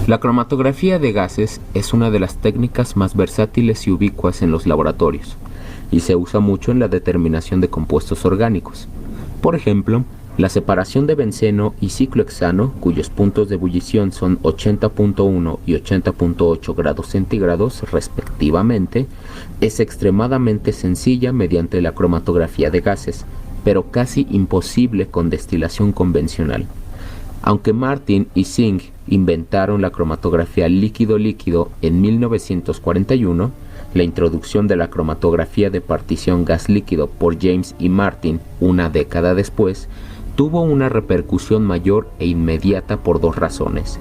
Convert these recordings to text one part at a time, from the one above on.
La cromatografía de gases es una de las técnicas más versátiles y ubicuas en los laboratorios, y se usa mucho en la determinación de compuestos orgánicos. Por ejemplo, la separación de benceno y ciclohexano, cuyos puntos de ebullición son 80.1 y 80.8 grados centígrados respectivamente, es extremadamente sencilla mediante la cromatografía de gases, pero casi imposible con destilación convencional. Aunque Martin y Singh inventaron la cromatografía líquido-líquido en 1941, la introducción de la cromatografía de partición gas-líquido por James y Martin una década después tuvo una repercusión mayor e inmediata por dos razones.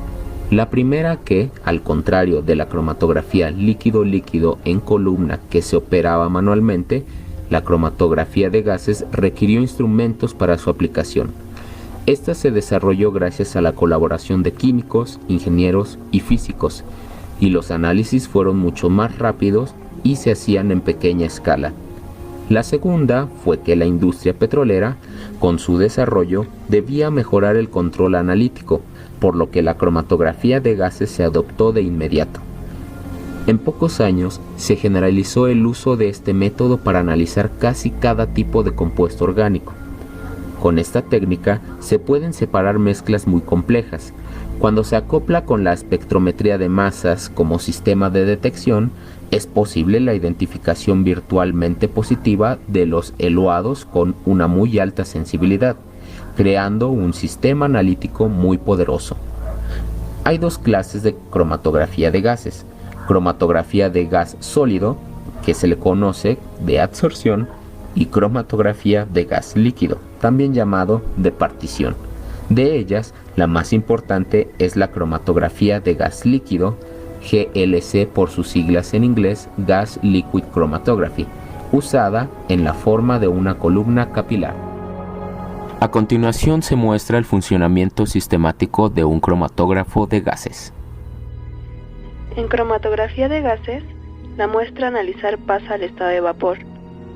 La primera que, al contrario de la cromatografía líquido-líquido en columna que se operaba manualmente, la cromatografía de gases requirió instrumentos para su aplicación. Esta se desarrolló gracias a la colaboración de químicos, ingenieros y físicos, y los análisis fueron mucho más rápidos y se hacían en pequeña escala. La segunda fue que la industria petrolera, con su desarrollo, debía mejorar el control analítico, por lo que la cromatografía de gases se adoptó de inmediato. En pocos años se generalizó el uso de este método para analizar casi cada tipo de compuesto orgánico. Con esta técnica se pueden separar mezclas muy complejas. Cuando se acopla con la espectrometría de masas como sistema de detección, es posible la identificación virtualmente positiva de los eluados con una muy alta sensibilidad, creando un sistema analítico muy poderoso. Hay dos clases de cromatografía de gases: cromatografía de gas sólido, que se le conoce de adsorción, y cromatografía de gas líquido, también llamado de partición. De ellas, la más importante es la cromatografía de gas líquido, GLC por sus siglas en inglés, Gas Liquid Chromatography, usada en la forma de una columna capilar. A continuación se muestra el funcionamiento sistemático de un cromatógrafo de gases. En cromatografía de gases, la muestra a analizar pasa al estado de vapor,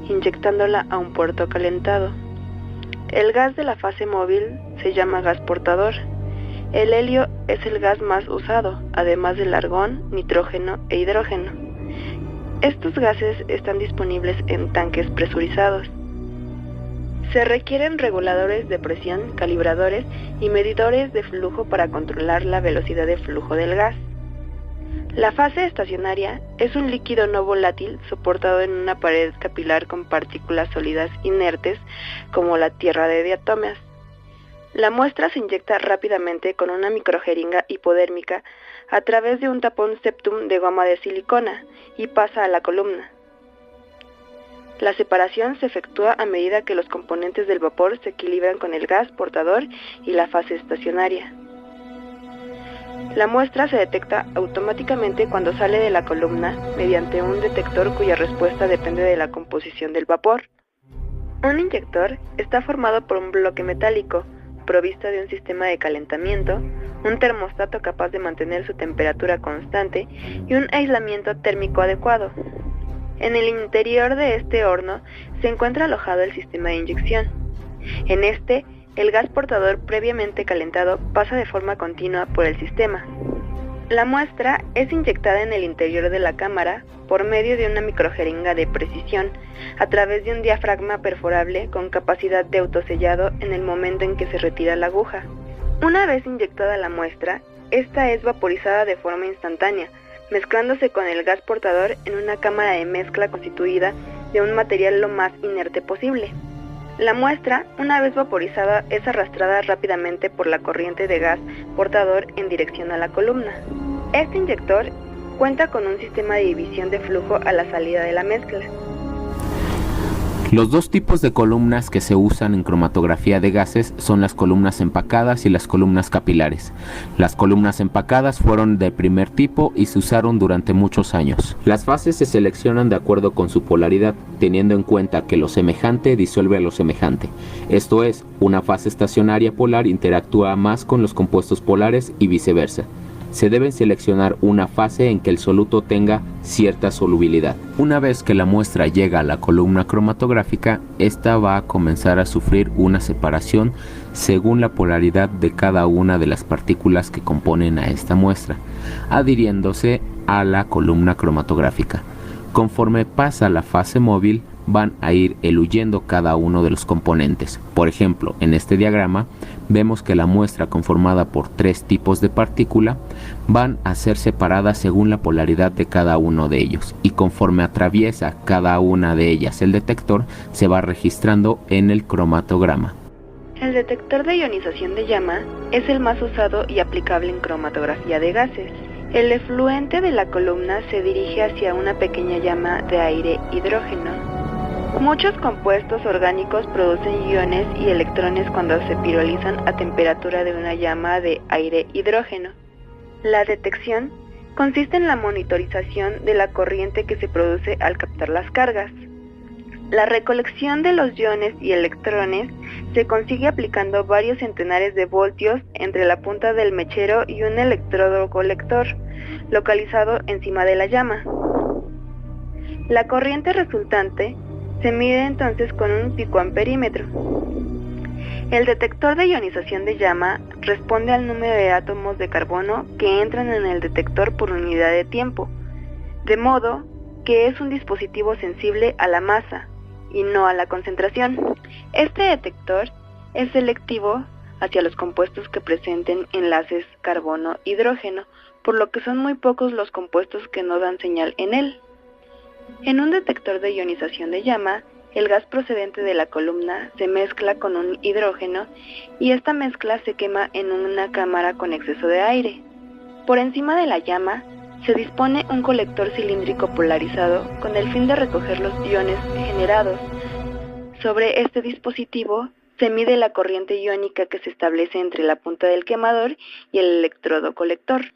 inyectándola a un puerto calentado. El gas de la fase móvil se llama gas portador. El helio es el gas más usado, además del argón, nitrógeno e hidrógeno. Estos gases están disponibles en tanques presurizados. Se requieren reguladores de presión, calibradores y medidores de flujo para controlar la velocidad de flujo del gas. La fase estacionaria es un líquido no volátil soportado en una pared capilar con partículas sólidas inertes como la tierra de diatomeas. La muestra se inyecta rápidamente con una microjeringa hipodérmica a través de un tapón septum de goma de silicona y pasa a la columna. La separación se efectúa a medida que los componentes del vapor se equilibran con el gas portador y la fase estacionaria. La muestra se detecta automáticamente cuando sale de la columna mediante un detector cuya respuesta depende de la composición del vapor. Un inyector está formado por un bloque metálico, provisto de un sistema de calentamiento, un termostato capaz de mantener su temperatura constante y un aislamiento térmico adecuado. En el interior de este horno se encuentra alojado el sistema de inyección. En este, el gas portador previamente calentado pasa de forma continua por el sistema. La muestra es inyectada en el interior de la cámara por medio de una microjeringa de precisión a través de un diafragma perforable con capacidad de autosellado en el momento en que se retira la aguja. Una vez inyectada la muestra, esta es vaporizada de forma instantánea, mezclándose con el gas portador en una cámara de mezcla constituida de un material lo más inerte posible. La muestra, una vez vaporizada, es arrastrada rápidamente por la corriente de gas portador en dirección a la columna. Este inyector cuenta con un sistema de división de flujo a la salida de la mezcla. Los dos tipos de columnas que se usan en cromatografía de gases son las columnas empacadas y las columnas capilares. Las columnas empacadas fueron de primer tipo y se usaron durante muchos años. Las fases se seleccionan de acuerdo con su polaridad, teniendo en cuenta que lo semejante disuelve a lo semejante. Esto es, una fase estacionaria polar interactúa más con los compuestos polares y viceversa. se debe seleccionar una fase en que el soluto tenga cierta solubilidad. Una vez que la muestra llega a la columna cromatográfica, esta va a comenzar a sufrir una separación según la polaridad de cada una de las partículas que componen a esta muestra, adhiriéndose a la columna cromatográfica. Conforme pasa la fase móvil, van a ir eluyendo cada uno de los componentes. Por ejemplo, en este diagrama vemos que la muestra conformada por 3 tipos de partícula van a ser separadas según la polaridad de cada uno de ellos, y conforme atraviesa cada una de ellas el detector, se va registrando en el cromatograma. El detector de ionización de llama es el más usado y aplicable en cromatografía de gases. El efluente de la columna se dirige hacia una pequeña llama de aire hidrógeno. Muchos compuestos orgánicos producen iones y electrones cuando se pirolizan a temperatura de una llama de aire hidrógeno. La detección consiste en la monitorización de la corriente que se produce al captar las cargas. La recolección de los iones y electrones se consigue aplicando varios centenares de voltios entre la punta del mechero y un electrodo colector, localizado encima de la llama. La corriente resultante se mide entonces con un picoamperímetro. El detector de ionización de llama responde al número de átomos de carbono que entran en el detector por unidad de tiempo, de modo que es un dispositivo sensible a la masa y no a la concentración. Este detector es selectivo hacia los compuestos que presenten enlaces carbono-hidrógeno, por lo que son muy pocos los compuestos que no dan señal en él. En un detector de ionización de llama, el gas procedente de la columna se mezcla con un hidrógeno y esta mezcla se quema en una cámara con exceso de aire. Por encima de la llama se dispone un colector cilíndrico polarizado con el fin de recoger los iones generados. Sobre este dispositivo se mide la corriente iónica que se establece entre la punta del quemador y el electrodo colector.